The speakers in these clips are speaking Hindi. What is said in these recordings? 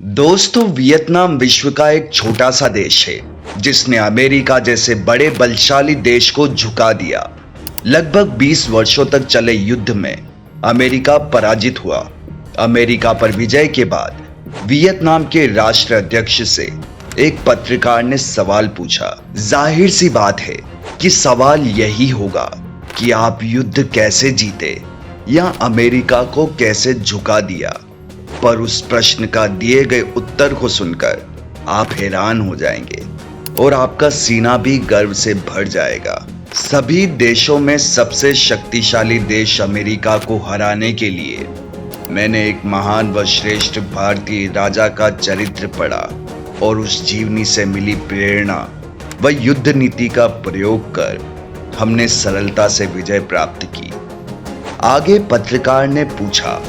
दोस्तों, वियतनाम विश्व का एक छोटा सा देश है जिसने अमेरिका जैसे बड़े बलशाली देश को झुका दिया। लगभग 20 वर्षों तक चले युद्ध में अमेरिका पराजित हुआ। अमेरिका पर विजय के बाद वियतनाम के राष्ट्राध्यक्ष से एक पत्रकार ने सवाल पूछा। जाहिर सी बात है कि सवाल यही होगा कि आप युद्ध कैसे जीते या अमेरिका को कैसे झुका दिया। पर उस प्रश्न का दिए गए उत्तर को सुनकर आप हैरान हो जाएंगे और आपका सीना भी गर्व से भर जाएगा। सभी देशों में सबसे शक्तिशाली देश अमेरिका को हराने के लिए मैंने एक महान व श्रेष्ठ भारतीय राजा का चरित्र पढ़ा और उस जीवनी से मिली प्रेरणा व युद्ध नीति का प्रयोग कर हमने सरलता से विजय प्राप्त की। आगे पत्रकार ने पूछा,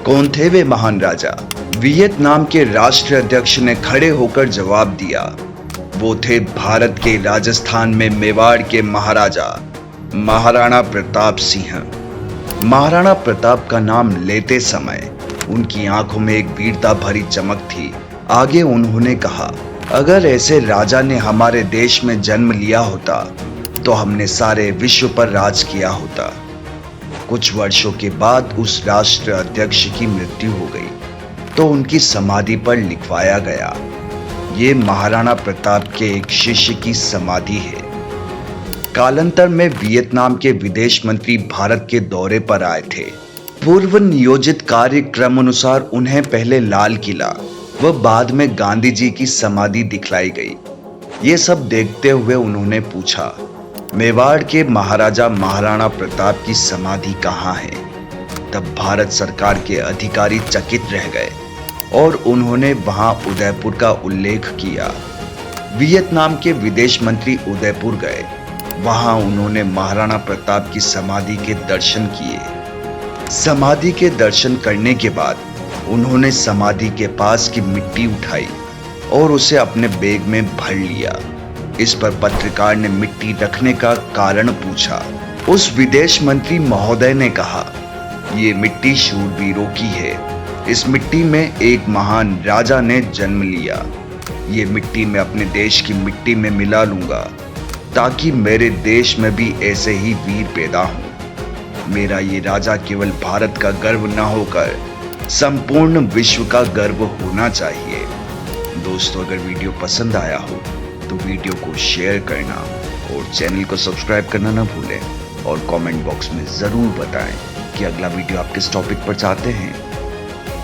कौन थे वे महान राजा? वियतनाम के राष्ट्राध्यक्ष ने खड़े होकर जवाब दिया, वो थे भारत के राजस्थान में मेवाड़ के महाराजा महाराणा प्रताप सिंह। महाराणा प्रताप का नाम लेते समय उनकी आंखों में एक वीरता भरी चमक थी। आगे उन्होंने कहा, अगर ऐसे राजा ने हमारे देश में जन्म लिया होता तो हमने सारे विश्व पर राज किया होता। कुछ वर्षों के बाद उस राष्ट्र अध्यक्ष की मृत्यु हो गई तो उनकी समाधि पर लिखवाया गया, ये महाराणा प्रताप के एक शिष्य की समाधि है। कालांतर में वियतनाम के विदेश मंत्री भारत के दौरे पर आए थे। पूर्व नियोजित कार्यक्रम अनुसार उन्हें पहले लाल किला व बाद में गांधी जी की समाधि दिखलाई गई। ये सब देखते हुए उन्होंने पूछा, मेवाड़ के महाराजा महाराणा प्रताप की समाधि कहाँ है? तब भारत सरकार के अधिकारी चकित रह गए और उन्होंने वहां उदयपुर का उल्लेख किया। वियतनाम के विदेश मंत्री उदयपुर गए। वहां उन्होंने महाराणा प्रताप की समाधि के दर्शन किए। समाधि के दर्शन करने के बाद उन्होंने समाधि के पास की मिट्टी उठाई और उसे अपने बैग में भर लिया। इस पर पत्रकार ने मिट्टी रखने का कारण पूछा। उस विदेश मंत्री महोदय ने कहा, ये मिट्टी शूरवीरों की है। इस मिट्टी में एक महान राजा ने जन्म लिया। ये मिट्टी मैं अपने देश की मिट्टी में मिला लूंगा ताकि मेरे देश में भी ऐसे ही वीर पैदा हों। मेरा ये राजा केवल भारत का गर्व न होकर संपूर्ण विश्व का गर्व होना चाहिए। दोस्तों, अगर वीडियो पसंद आया हो तो वीडियो को शेयर करना और चैनल को सब्सक्राइब करना ना भूलें और कमेंट बॉक्स में ज़रूर बताएं कि अगला वीडियो आप किस टॉपिक पर चाहते हैं।